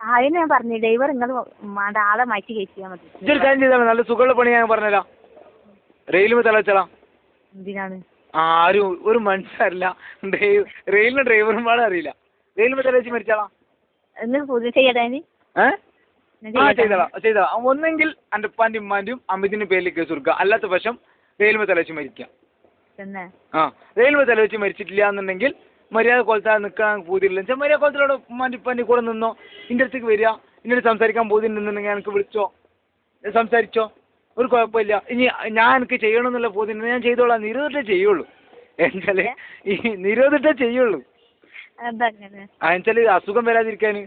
അതിന് ഞാൻ പറഞ്ഞു ഡ്രൈവർ നിങ്ങൾ ആളെ മാറ്റി കയറ്റിയാൽ മതി. ഇതൊരു കാര്യം ചെയ്താൽ നല്ല സുഖമുള്ള പണി ഞാൻ പറഞ്ഞുതരാം. റെയിലുമേ തലവെച്ചളാ. എന്തിനാണ്? ആരും ഒരു മനസ്സറിയില്ല. റെയിലിന് ഡ്രൈവറും പാടെ അറിയില്ല. റെയിലുമേ തലവെച്ച് മരിച്ചാളാ. ചെയ്തോളാം. ഒന്നെങ്കിൽ എൻ്റെ ഉപ്പാൻ്റെ ഉമ്മാൻ്റെയും അമിതിന്റെ പേരിൽ കേസ് കൊടുക്കുക. അല്ലാത്ത പക്ഷം റെയിൽമേ തലവെച്ച് മരിക്കാം. റെയിൽമേ തലവെച്ച് മരിച്ചിട്ടില്ല എന്നുണ്ടെങ്കിൽ മര്യാദ കൊലത്താൽ നിൽക്കാൻ പൂതിയില്ല. മര്യാദ കൊലത്തിലൂടെ ഉമ്മാൻ്റെ ഉപ്പാൻ്റെ കൂടെ നിന്നോ, ഇൻ്റെ അടുത്തേക്ക് വരിക, ഇന്നോട് സംസാരിക്കാൻ പൂതിണ്ടെന്നുണ്ടെങ്കിൽ എനിക്ക് വിളിച്ചോ, സംസാരിച്ചോ, ഒരു കുഴപ്പമില്ല. ഇനി ഞാൻ എനിക്ക് ചെയ്യണമെന്നുള്ള പൂതിണ്ടെങ്കിൽ ഞാൻ ചെയ്തോളാം. നിരോധിട്ടേ ചെയ്യുള്ളൂ. എന്നുവെച്ചാൽ ഈ നിരോധിട്ടേ ചെയ്യുള്ളൂ. എന്നുവെച്ചാൽ അസുഖം വരാതിരിക്കാന്.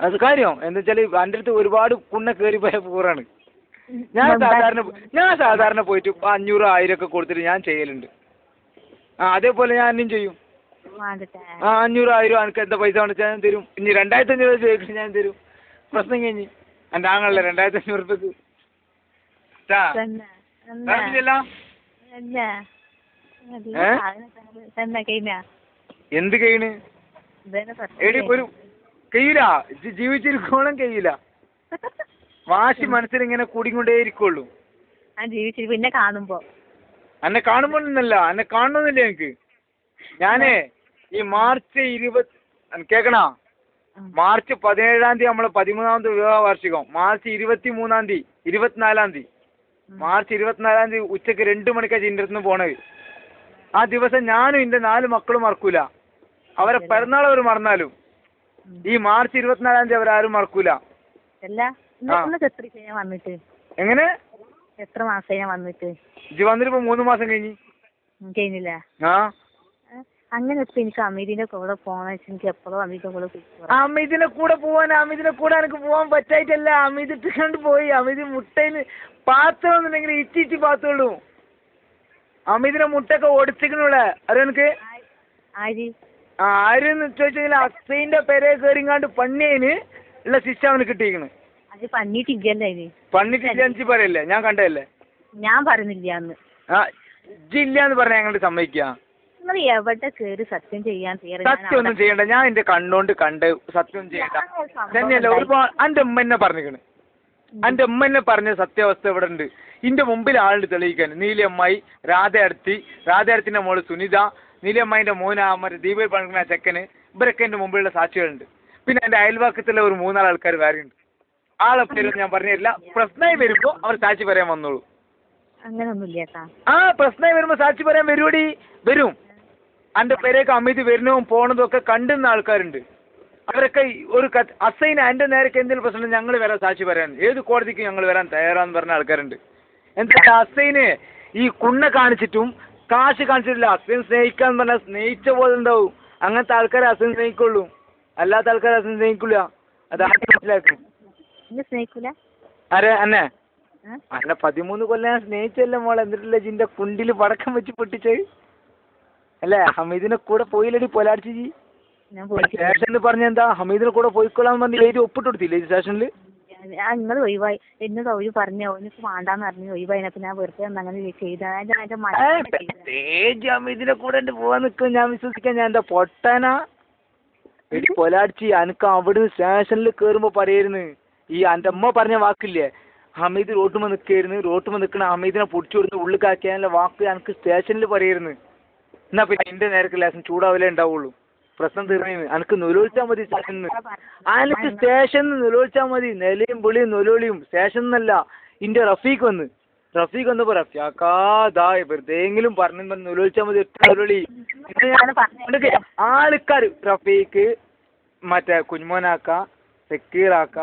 അത് കാര്യം എന്താ വെച്ചാൽ എൻ്റെ അടുത്ത് ഒരുപാട് കുണ്ണ കയറി പോയ പൂറാണ്. ഞാൻ സാധാരണ പോയിട്ട് 500 1000 ഒക്കെ കൊടുത്തിട്ട് ഞാൻ ചെയ്യലുണ്ട്. അതേപോലെ ഞാൻ അന്യം ചെയ്യും. 500 1000 എനിക്ക് എന്താ പൈസ കാണിച്ചാൽ ഞാൻ തരും. ഇനി 2500 ചോദിച്ചിട്ട് ഞാൻ തരും. പ്രശ്നം കഴിഞ്ഞ് എൻ്റെ ആങ്ങളല്ലേ 2500 ഉറുപ്പ്യക്ക് എന്ത് കഴിയണ്? എടി ഒരു കഴിയില്ല, ജീവിച്ചിരിക്കോളം കഴിയില്ല. വാശി മനസ്സിൽ ഇങ്ങനെ കൂടിക്കൊണ്ടേ ഇരിക്കുള്ളൂ. പിന്നെ കാണുമ്പോ എന്നെ കാണുമ്പോഴൊന്നല്ല, എന്നെ കാണണമെന്നില്ല എനിക്ക്. ഞാനേ ഈ മാർച്ച് 20 കേക്കണ, മാർച്ച് 17 നമ്മളെ 13ാമത്തെ വിവാഹ വാർഷികം, മാർച്ച് 23 24 മാർച്ച് 24 ഉച്ചക്ക് 2 മണിക്കാണ് എൻ്റെ അടുത്ത് പോണത്. ആ ദിവസം ഞാനും എൻ്റെ 4 മക്കളും മറക്കൂല. അവരെ പിറന്നാൾ അവർ മറന്നാലും ഈ മാർച്ച് 24 അവരാരും മറക്കൂല. എങ്ങനെ എത്ര മാസം വന്നിട്ട്? ഇജ്ജ് വന്നിട്ട് ഇപ്പൊ 3 മാസം കഴിഞ്ഞില്ല. അങ്ങനെ ഇപ്പൊ എനിക്ക് അമിതിന്റെ കൂടെ പോകാൻ എനിക്ക് എപ്പോഴും അമിതിന്റെ കൂടെ അമിതിന്റെ കൂടെ എനിക്ക് പോകാൻ പറ്റായിട്ടല്ല. അമിത് ഇട്ടുകൊണ്ട് പോയി. അമിത് മുട്ടയില് പാത്രം എന്നുണ്ടെങ്കിൽ ഇച്ചിച്ച് പാത്തുള്ളൂ. അമിതിന്റെ മുട്ടൊക്കെ ഒടിച്ചിക്കണുള്ള അറിയാ എനിക്ക്. ആരെന്ന് ചോദിച്ചാൽ അസൈന്റെ പെരെ കയറിങ്ങാണ്ട് പണ്ണിയതിന് ഉള്ള ശിക്ഷ അവന് കിട്ടിയിരിക്കണ്. പണിട്ടില്ല എനിക്ക് പറയല്ലേ, ഞാൻ കണ്ടതല്ലേ. ഞാൻ പറയുന്നില്ല അന്ന്. ഇല്ലാന്ന് പറഞ്ഞ ഞങ്ങളുടെ സമ്മതിക്കുക. എവിടെ കേറി സത്യം ചെയ്യാൻ സത്യം ഒന്നും ചെയ്യണ്ട. ഞാൻ എന്റെ കണ്ണോണ്ട് കണ്ട് സത്യം ചെയ്യണ്ട തന്നെയല്ല. ഒരുപാട് എന്റെ ഉമ്മ എന്നെ പറഞ്ഞിരിക്കണ്. എന്റെ ഉമ്മ എന്നെ പറഞ്ഞ സത്യാവസ്ഥ ഇവിടെ ഉണ്ട്. ഇന്റെ മുമ്പിൽ ആളുണ്ട് തെളിയിക്കാൻ. നീലിയമ്മായി, രാധയടത്തിന്റെ മോള് സുനിത, നീലിയമ്മായിന്റെ മോന ദീപയിൽ പണിക്കുന്ന ചെക്കന്, ഇവരൊക്കെ എന്റെ മുമ്പിലുള്ള സാക്ഷികളുണ്ട്. പിന്നെ എന്റെ അയൽവാക്കത്തിലെ ഒരു 3-4 ആൾക്കാർ വേറെയുണ്ട്. ആളെ പേരും ഞാൻ പറഞ്ഞില്ല. പ്രശ്നമായി വരുമ്പോ അവർ സാക്ഷി പറയാൻ വന്നോളൂ. പ്രശ്നമായി വരുമ്പോ സാക്ഷി പറയാൻ വരും. എന്റെ പേരേക്ക് അമിത് വരുന്നതും പോണതും ഒക്കെ കണ്ടുന്ന ആൾക്കാരുണ്ട്. അവരൊക്കെ ഒരു അസൈന് എന്റെ നേരൊക്കെ എന്തെങ്കിലും പ്രശ്നം ഞങ്ങൾ വരാൻ സാക്ഷി പറയാൻ ഏത് കോടതിക്ക് ഞങ്ങൾ വരാൻ തയ്യാറാന്ന് പറഞ്ഞ ആൾക്കാരുണ്ട്. എന്താ അസൈന് ഈ കുണ്ണ കാണിച്ചിട്ടും കാശ് കാണിച്ചിട്ടില്ല. അസൈൻ സ്നേഹിക്കാന്ന് പറഞ്ഞാൽ സ്നേഹിച്ച പോലെ ഉണ്ടാവും. അങ്ങനത്തെ ആൾക്കാരെ അസൈൻ സ്നേഹിക്കുള്ളൂ. അല്ലാത്ത ആൾക്കാരെ അസൈൻ സ്നേഹിക്കില്ല. അത് ആദ്യം മനസ്സിലാക്കും. അരെ അന്നെ 13 കൊല്ലം ഞാൻ സ്നേഹിച്ചല്ലേ മോളെ. എന്നിട്ടില്ല ജിന്റെ കുണ്ടില് പടക്കം വെച്ച് പൊട്ടിച്ച് അല്ലേ? ഹമീദിനെ കൂടെ പോയില്ലടി പൊലാടിച്ചി. സ്റ്റേഷനിൽ പറഞ്ഞെന്താ ഹമീദിനെ കൂടെ പോയിക്കൊള്ളാന്ന് പറഞ്ഞ് എഴുതി ഒപ്പിട്ട് കൊടുത്തില്ലേ സ്റ്റേഷനില്? നിങ്ങൾ ഒഴിവായി എന്നോട് ഒഴിവ് പറഞ്ഞോ, എനിക്ക് വേണ്ടാന്ന് പറഞ്ഞു ഒഴിവായിനപ്പൊ ഞാൻ വെറുതെ അങ്ങനെ ചെയ്ത ഹമീദിനെ കൂടെ പോവാൻ നിൽക്കും ഞാൻ വിശ്വസിക്കാൻ. ഞാൻ എന്താ പൊട്ടാനാ? എടി പൊലാടിച്ചി അനക്ക് അവിടുന്ന് സ്റ്റേഷനിൽ കേറുമ്പോ പറയായിരുന്നു ഈ എന്റെ അമ്മ പറഞ്ഞ വാക്കില്ലേ, ഹമീദ് റോട്ടുമ്പോ നിൽക്കായിരുന്നു. റോട്ടുമ്പോ നിൽക്കണ ഹമീദിനെ പൊടിച്ചു കൊടുത്ത് ഉള്ളിക്കാക്കിയാനുള്ള വാക്ക് എനിക്ക് സ്റ്റേഷനിൽ പറയായിരുന്നു. എന്നാ പിന്നെ എന്റെ നേരത്തെ ലേശം ചൂടാവലേ ഉണ്ടാവുള്ളൂ. പ്രശ്നം തീർന്നു. എനിക്ക് നിലവിളിച്ചാൽ മതി സ്റ്റേഷനിൽ. എനിക്ക് സ്റ്റേഷനിൽ നിലവിളിച്ചാൽ മതി. നിലയും പൊളിയും നിലവിളിയും. സ്റ്റേഷനിന്നല്ല, ഇന്റെ റഫീഖ് വന്നപ്പോ റഫിയാക്കാ വെറുതെങ്കിലും പറഞ്ഞു നിലവിളിച്ചാൽ മതി. ഒറ്റ നിലവിളി. ആൾക്കാർ റഫീഖ്, മറ്റേ കുഞ്ഞുമോനാക്ക, സക്കീറാക്ക,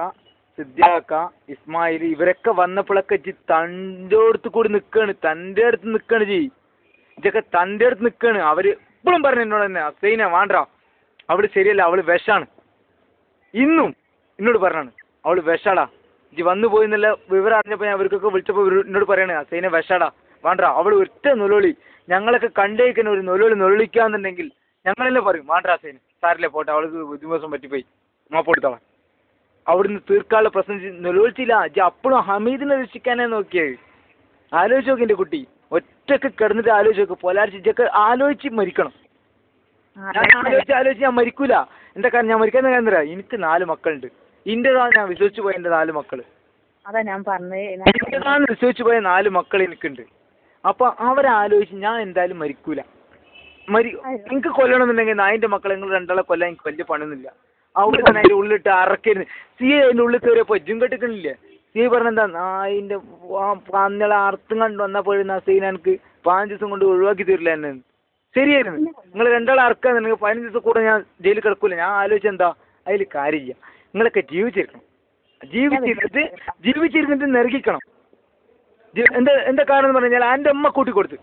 സിദ്ദിഖാക്ക, ഇസ്മായിൽ ഇവരൊക്കെ വന്നപ്പോഴൊക്കെ തൻ്റെ അടുത്ത് കൂടി നിൽക്കാണ്. തൻ്റെ അടുത്ത് നിൽക്കാണ് ഇതൊക്കെ തൻ്റെ അടുത്ത് നിൽക്കാണ്. അവര് എപ്പോഴും പറഞ്ഞു എന്നോട് തന്നെ അസൈന വേണ്ട, അവള് ശരിയല്ല, അവള് വിഷാണ്. ഇന്നും എന്നോട് പറഞ്ഞാണ് അവള് വിഷാടാ. വന്നു പോയി എന്നുള്ള വിവരം അറിഞ്ഞപ്പോ ഞാൻ അവർക്കൊക്കെ വിളിച്ചപ്പോ എന്നോട് പറയണേ അസൈന വിഷാടാ വേണ്ട, അവള് ഒറ്റ നൊലോളി. ഞങ്ങളൊക്കെ കണ്ടേക്കുന്ന ഒരു നൊലോളിക്കാന്നുണ്ടെങ്കിൽ ഞങ്ങളല്ലേ പറയും വേണ്ട അസൈന സാറില്ലേ പോട്ടെ, അവൾക്ക് ബുദ്ധിമുസം പറ്റിപ്പോയി മാപ്പൊടുത്തോളാം. അവിടുന്ന് തീർക്കാനുള്ള പ്രശ്നം നൊലോളിച്ചില്ല. അപ്പോഴും ഹമീദിനെ രക്ഷിക്കാനേ നോക്കിയത്. ആലോചിച്ച് നോക്കി എന്റെ കുട്ടി ഒറ്റക്ക് കിടന്നിട്ട് ആലോചിച്ച് നോക്ക്. പൊലാരിച്ചൊക്കെ ആലോചിച്ച് മരിക്കണം. ഞാൻ ആലോചിച്ച് ഞാൻ മരിക്കൂല. എന്താ കാരണം ഞാൻ മരിക്കാൻ കാര്യം തരാം. എനിക്ക് 4 മക്കളുണ്ട്. ഇന്റേതാണ് ഞാൻ വിശ്വസിച്ചു പോയ എന്റെ 4 മക്കള്. അതാ ഞാൻ പറഞ്ഞത്. ഇന്റേതാന്ന് വിശ്വസിച്ചു പോയ 4 മക്കൾ എനിക്കുണ്ട്. അപ്പൊ അവരെ ആലോചിച്ച് ഞാൻ എന്തായാലും മരിക്കൂല. എനിക്ക് കൊല്ലണമെന്നുണ്ടെങ്കിൽ നായിന്റെ മക്കളെ നിങ്ങൾ 2 ആളെ കൊല്ലാൻ എനിക്ക് വലിയ പണിയൊന്നുമില്ല. അവിടെ തന്നെ അതിന്റെ ഉള്ളിട്ട് അറക്കരുത്. അതിന്റെ ഉള്ളിൽ കയറിയപ്പോ എജ്ജും കെട്ടിക്കണില്ലേ. പറഞ്ഞെന്താ നായിന്റെ പന്നികളെ അർത്ഥം കണ്ടു വന്നപ്പോഴുന്ന സീൻ എനിക്ക് 15 ദിവസം കൊണ്ട് ഒഴിവാക്കി തരില്ല എന്നെ. ശരിയായിരുന്നു. നിങ്ങൾ 2 ആളെ അറക്കാൻ നിങ്ങൾക്ക് 15 ദിവസം കൂടെ ഞാൻ ജയിലിൽ കിടക്കൂല. ഞാൻ ആലോചിച്ചെന്താ അതിൽ കാര്യമില്ല. നിങ്ങളൊക്കെ ജീവിച്ചിരിക്കണം. ജീവിച്ചിരുന്നിട്ട് നിരകിക്കണം. എന്താ കാരണം എന്ന് പറഞ്ഞാൽ എൻ്റെ അമ്മ കൂട്ടിക്കൊടുത്ത്.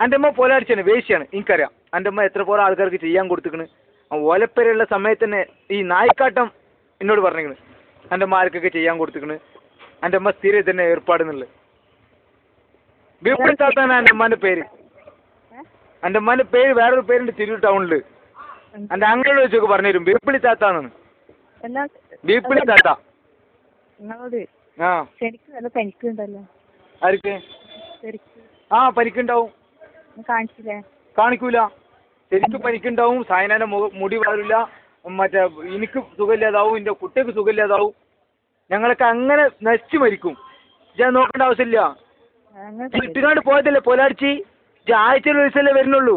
എൻ്റെ അമ്മ പോലാടിച്ചാണ്, വേശ്യാണ്. എനിക്കറിയാം എൻ്റെ അമ്മ എത്ര പോലെ ആൾക്കാർക്ക് ചെയ്യാൻ കൊടുത്തിക്കണ്. ഓലപ്പേരുള്ള സമയത്ത് തന്നെ ഈ നായ്ക്കാട്ടം എന്നോട് പറഞ്ഞിരിക്കണ് എൻ്റെ അമ്മ ആർക്കൊക്കെ ചെയ്യാൻ കൊടുത്തിക്കണ്. എൻ്റെ അമ്മ സ്ഥിരം തന്നെ ഏർപ്പാടെന്നുള്ളത്. ബീപ്പിളിത്താത്താണ് എൻ്റെ അമ്മാൻ്റെ പേര്. എൻ്റെ അമ്മാൻ്റെ പേര് വേറൊരു പേരുണ്ട് തിരൂർ ടൗണിൽ. എൻ്റെ അങ്ങോട്ട് വെച്ചൊക്കെ പറഞ്ഞുതരും ബീപ്പിളിത്താത്താണെന്ന്. ബീപ്പിളിത്താത്ത. ആ ആർക്ക്? ആ പനിക്കുണ്ടാവും. കാണിക്കൂല. ശരിക്കും പനിക്കുണ്ടാവും. സായനന്റെ മുടി വളരില്ല. മറ്റേ എനിക്ക് സുഖമില്ലാതാവും, എന്റെ കുട്ടിക്ക് സുഖമില്ലാതാവും. ഞങ്ങളൊക്കെ അങ്ങനെ നശിച്ചു മരിക്കും. ഞാൻ നോക്കേണ്ട ആവശ്യമില്ല. ചുറ്റുകാട് പോയതല്ലേ പോലാടിച്ച്. ആഴ്ചയിൽ 1 ദിവസമല്ലേ വരുന്നുള്ളൂ.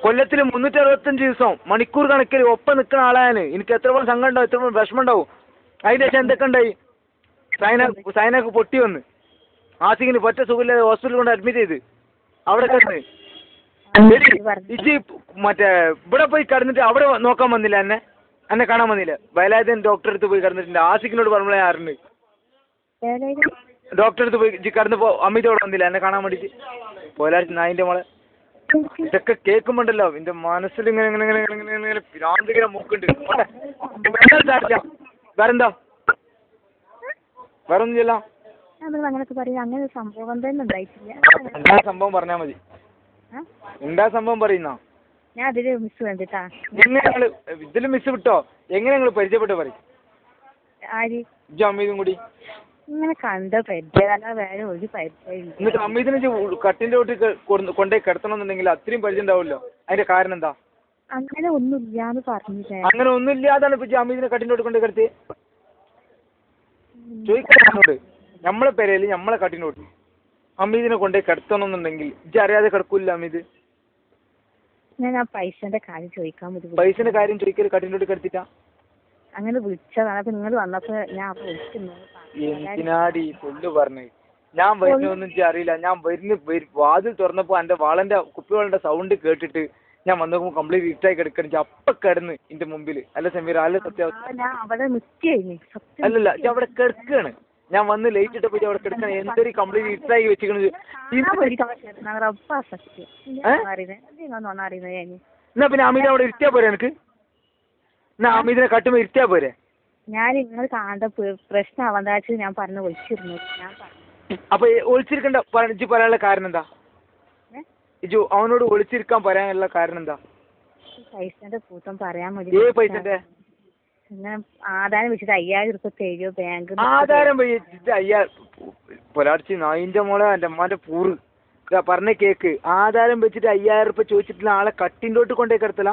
കൊല്ലത്തിൽ 365 ദിവസം മണിക്കൂർ കണക്കിൽ ഒപ്പം നിൽക്കുന്ന ആളാണ്. എനിക്ക് എത്ര പോലെ സങ്കടം ഉണ്ടാവും, എത്ര പോലെ വിഷമം ഉണ്ടാവും. അതിന്റെ ശേഷം എന്തൊക്കെ ഉണ്ടായി? സൈനക്ക് പൊട്ടി വന്ന് ആസിങ്ങിന് പറ്റ സുഖമില്ലാതെ ഹോസ്പിറ്റലിൽ കൊണ്ട് അഡ്മിറ്റ് ചെയ്ത് അവിടെ കിടന്ന് ഇച്ചി മറ്റേ ഇവിടെ പോയി കിടന്നിട്ട് അവിടെ നോക്കാൻ വന്നില്ല. എന്നെ കാണാൻ വന്നില്ല. വയലായുധൻ ഡോക്ടറെ അടുത്ത് പോയി കിടന്നിട്ടുണ്ട്. ആസിക്കിനോട് പറഞ്ഞേ ആരുണ്ട് ഡോക്ടറെ അടുത്ത് പോയി കിടന്നപ്പോ അമിതോടെ വന്നില്ല എന്നെ കാണാൻ വേണ്ടിട്ട്. പോലാഴ്ച നായിന്റെ മോളെ ഇതൊക്കെ കേൾക്കുമ്പോണ്ടല്ലോ എന്റെ മനസ്സിൽ ഇങ്ങനെ ഇങ്ങനെ ഇങ്ങനെ ഇങ്ങനെ ഇങ്ങനെ ഭ്രാന്തിങ്ങനെ മൂക്കുണ്ട്. വേറെന്താ? വേറൊന്നും ചെയ്യല്ല. എന്താ സംഭവം പറഞ്ഞാ മതി. എന്താ സംഭവം പറയുന്ന എങ്ങനെ ഇതില് മിസ് വിട്ടോ? എങ്ങനെ നിങ്ങൾ പരിചയപ്പെട്ടോ പറയും? അമ്മീതും കൂടി എന്നിട്ട് അമ്മീതിനെ കട്ടിന്റെ തൊട്ട് കൊണ്ടേ കിടത്തണമെന്നുണ്ടെങ്കിൽ അത്രയും പരിചയം ഉണ്ടാവുമല്ലോ. അതിന്റെ കാരണം എന്താ? അങ്ങനെ ഒന്നുമില്ലാന്ന് പറഞ്ഞില്ലേ? അങ്ങനെ ഒന്നുമില്ലാതാണ് ഇപ്പൊ അമ്മീതിനെ കട്ടിന്റെ തൊട്ട് കൊണ്ടേ കിടത്തി. ചോദിക്കാനോട് നമ്മളെ പേരേല് നമ്മളെ കട്ടിനോട്ട് അമ്മീതിനെ കൊണ്ടേ കിടത്തണമെന്നുണ്ടെങ്കിൽ ഇജ്ജ് അറിയാതെ കിടക്കൂല അമ്മീത്. ഞാൻ ആ പൈസന്റെ കാര്യം ചോദിക്കാൻ പറ്റും. പൈസന്റെ കാര്യം ചോദിക്കല് കട്ടിനോട്ട് കിടത്തിട്ടാ അങ്ങനെ വിളിച്ചതാണ്. അപ്പൊ നിങ്ങൾ വന്നപ്പോ ഞാൻ എന്തിനാടി പൊള്ളു പറഞ്ഞത്? ഞാൻ വരുന്നൊന്നും അറിയില്ല. ഞാൻ വാതിൽ തുറന്നപ്പോ എന്റെ വാളന്റെ കുപ്പികളുടെ സൗണ്ട് കേട്ടിട്ട് ഞാൻ വന്നു നോക്കുമ്പോ കംപ്ലീറ്റ് ഇട്ടായി കിടക്കണിച്ച് അപ്പൊ കിടന്ന് എന്റെ മുമ്പിൽ. അല്ല സമീർ അല്ല സത്യാവസ്ഥ അല്ലല്ല അവിടെ കിടക്കാണ്. ഞാൻ വന്ന് ലേറ്റ് ഇട്ടപ്പോ അവിടെ കിടക്കണ എന്തൊരു കംപ്ലീറ്റ് ഇട്ടായി വെച്ചിക്കണത്. എന്നാ പിന്നെ അമീത അവിടെ ഇരുത്തിയാ പോരെ എനിക്ക്? എന്നാ അമീതിനെ കട്ടുമ്പോ ഇരുത്തിയാ പോരെ? ഞാൻ നിങ്ങൾ കാണേണ്ട പ്രശ്നം അവന്താച്ച് ഞാൻ പറഞ്ഞു ഒളിച്ചിരുന്നു. അപ്പൊ ഒളിച്ചിരിക്കണ്ട ഇജ്ജ് പറയാനുള്ള കാരണം എന്താ? ഇജു അവനോട് ഒളിച്ചിരിക്കാൻ പറയാനുള്ള കാരണം എന്താ? പൈസന്റെ കൂട്ടം പറയാൻ മതി. ഏ പൈസന്റെ ആധാരം വെച്ചിട്ട് 5000 രൂപ തരുമോ ബാങ്ക്? ആധാരം വെച്ചിട്ട് 5000 പൊലാടിച്ച് നായിന്റെ മോളെ എന്റെ അമ്മാന്റെ പൂറ് പറഞ്ഞ കേക്ക്. ആധാരം വെച്ചിട്ട് 5000 രൂപ ചോദിച്ചിട്ടുള്ള ആളെ കട്ടിൻ്റോട്ട് കൊണ്ടേ കിടത്തല.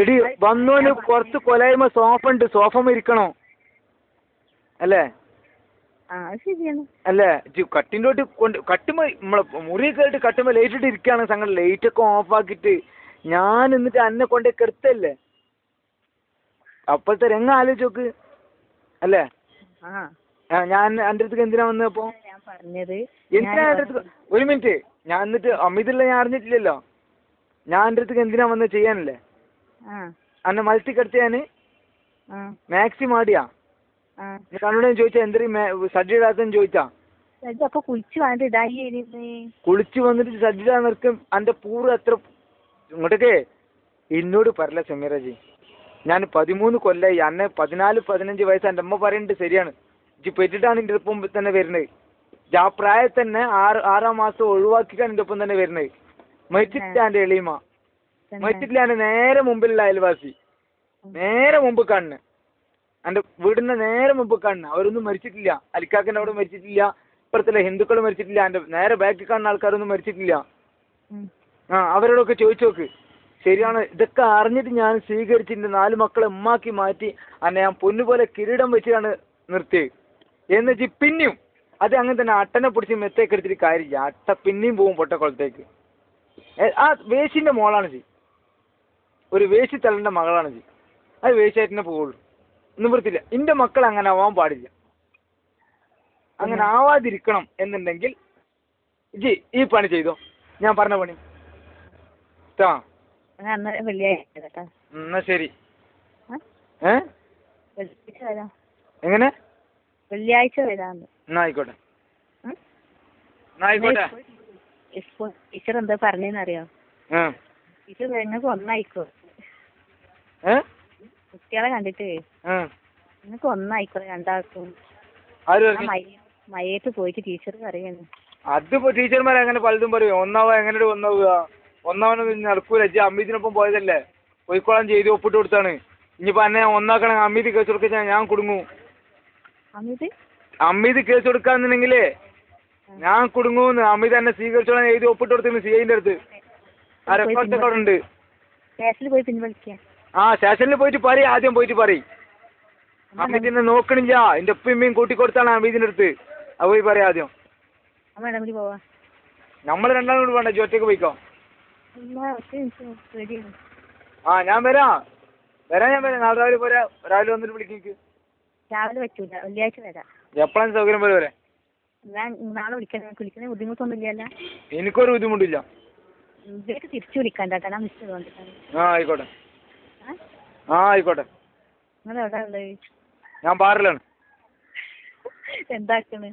എടി വന്നോന് കുറച്ച് കൊലായ്മ സോഫ ഉണ്ട്, സോഫ ഇരിക്കണോ അല്ലേ? അല്ലേ കട്ടിൻ്റോട്ട് കൊണ്ട് കട്ടുമ്പോ നമ്മളെ മുറി കേട്ട് കട്ടുമ്പോ ലൈറ്റ് ഇട്ട് ഇരിക്കുകയാണ് സംഗതി. ലൈറ്റ് ഒക്കെ ഓഫ് ആക്കിയിട്ട് ഞാൻ എന്നിട്ട് എന്നെ കൊണ്ടേ കിടത്തല്ലേ. അപ്പോഴത്തെ രംഗം ആലോചിച്ച് നോക്ക് അല്ലേ? ഞാൻ എൻ്റെ അടുത്തേക്ക് എന്തിനാ വന്നപ്പോ എന്തിനാ എൻ്റെ അടുത്ത്? ഒരു മിനിറ്റ്, ഞാൻ എന്നിട്ട് അമിതുള്ള ഞാൻ അറിഞ്ഞിട്ടില്ലല്ലോ. ഞാൻ എൻ്റെ അടുത്തേക്ക് എന്തിനാ വന്നത്? ചെയ്യാനല്ലേ? അന്നെ മലത്തി കിടത്തിയാന് മാക്സിമം ആടിയാ കണ്ണോട് ചോദിച്ചാ എന്തൊരു സജ്ജിടാത്തെന്ന് ചോദിച്ചാ കുളിച്ചു വന്നിട്ട് സജ്ജിടാൻ നിൽക്കും. എന്റെ പൂർവ്വം എത്ര ഇങ്ങോട്ടൊക്കെ എന്നോട് പറയല സമീറജി. ഞാൻ 13 കൊല്ലായി. അന്നെ 14-15 വയസ്സ് എൻ്റെ അമ്മ പറയുന്നുണ്ട്. ശരിയാണ്, ഇജ്ജ് പെറ്റിട്ടാണ് എൻ്റെ ഒപ്പം തന്നെ വരുന്നത്. ആ പ്രായത്തിൽ തന്നെ 6 മാസം ഒഴിവാക്കിക്കാൻ എൻ്റെ ഒപ്പം തന്നെ വരുന്നത്. മരിച്ചിട്ടില്ല എൻ്റെ എളിയമ്മ, മരിച്ചിട്ടില്ല എൻ്റെ നേരെ മുമ്പിലുള്ള അയൽവാസി, നേരെ മുമ്പ് കാണുന്നത് എൻ്റെ വീടിന്റെ നേരെ മുമ്പ് കാണുന്ന അവരൊന്നും മരിച്ചിട്ടില്ല. അലിക്കാക്കൻ്റെ അവിടെ മരിച്ചിട്ടില്ല, ഇപ്പുറത്തുള്ള ഹിന്ദുക്കൾ മരിച്ചിട്ടില്ല, എൻ്റെ നേരെ ബാക്കിൽ കാണുന്ന ആൾക്കാരൊന്നും മരിച്ചിട്ടില്ല. ആ അവരോടൊക്കെ ചോദിച്ചു നോക്ക്. ശരിയാണ്, ഇതൊക്കെ അറിഞ്ഞിട്ട് ഞാൻ സ്വീകരിച്ചിട്ട് 4 മക്കളെ ഉമ്മാക്കി മാറ്റി അന്നെ ഞാൻ പൊന്നുപോലെ കിരീടം വെച്ചാണ് നിർത്തിയത് എന്ന് വെച്ച് പിന്നെയും അത് അങ്ങനെ തന്നെ അട്ടനെ പിടിച്ച് മെത്തേക്ക് എടുത്തിട്ട് കാര്യമില്ല. അട്ട പിന്നെയും പോവും പൊട്ടക്കുളത്തേക്ക്. ആ വേശിന്റെ മോളാണ് ജി, ഒരു വേശി തള്ളന്റെ മകളാണ് ജി. അത് വേശിയായിട്ടേ പോവുള്ളൂ, നിവൃത്തില്ല. എന്റെ മക്കൾ അങ്ങനെ ആവാൻ പാടില്ല. അങ്ങനെ ആവാതിരിക്കണം എന്നുണ്ടെങ്കിൽ ജി ഈ പണി ചെയ്തോ, ഞാൻ പറഞ്ഞ പണി. എന്നാ ശരി. എങ്ങനെ? വെള്ളിയാഴ്ച വരാന്ന്. എന്നാ ആയിക്കോട്ടെ, ആയിക്കോട്ടെ. ടീച്ചർ എന്താ പറഞ്ഞറിയോ? ടീച്ചർ നിങ്ങൾക്ക് ഒന്നായിക്കോ, കുട്ടികളെ കണ്ടിട്ട് നിങ്ങൾക്ക് ഒന്നായിക്കോ രണ്ടാൾക്കും. മയ്യത്ത് പോയിട്ട് ടീച്ചർ പറയുന്നു. അതിപ്പോ ടീച്ചർമാർ അങ്ങനെ പലതും പറയും. ഒന്നാവുക എങ്ങനെ ഒന്നാവുക, ഒന്നാവനൊന്നും നടക്കൂല. അമ്മീദിനൊപ്പം പോയതല്ലേ, പോയിക്കോളാൻ ചെയ്ത് ഒപ്പിട്ട് കൊടുത്താണ്. ഇനിയിപ്പോ എന്നെ ഒന്നാക്കണം അമ്മീദ് കേസ് കൊടുക്കാൻ ഞാൻ കുടുങ്ങൂ. അമ്മീദ് കേസ് കൊടുക്കാന്നുണ്ടെങ്കിലേ ഞാൻ കുടുങ്ങൂന്ന്. അമ്മീദ് എന്നെ സ്വീകരിച്ചോളാൻ എഴുതി ഒപ്പിട്ട് കൊടുത്തിരുന്നു സിഐന്റെ അടുത്ത്. ആ റെക്കോർഡൊക്കെ അവിടെ ഉണ്ട്. ആ സ്റ്റേഷനിൽ പോയിട്ട് പറയും, ആദ്യം പോയിട്ട് പറയും. അമ്മീദിനെ നോക്കണില്ല, എന്റെ ഉപ്പയും കൂട്ടി കൊടുത്താണ് അമ്മീദിന്റെ അടുത്ത്. അത് പോയി പറയാം ആദ്യം. നമ്മൾ രണ്ടാളും കൂടി വേണ്ട, ഒറ്റയ്ക്ക് പോയിക്കോ. ആ ഞാൻ വരാം. ഞാൻ വരാം. നാളെ രാവിലെ പോരാ, രാവിലെ വന്നിട്ട് വിളിക്ക്. രാവിലെ പറ്റൂല, വെള്ളിയാഴ്ച വരാം. എപ്പോഴാണ് സൗകര്യം പോലെ വരെ? ഞാൻ നാളെ വിളിക്കാൻ ബുദ്ധിമുട്ടൊന്നുമില്ലല്ലോ? എനിക്കൊരു ബുദ്ധിമുട്ടില്ല. തിരിച്ചു വിളിക്കാൻ. ആ ആയിക്കോട്ടെ, ആ ആയിക്കോട്ടെ. നിങ്ങൾ എവിടെ ഉള്ളത്? ഞാൻ ബാറിലാണ്. എന്താക്കണ്?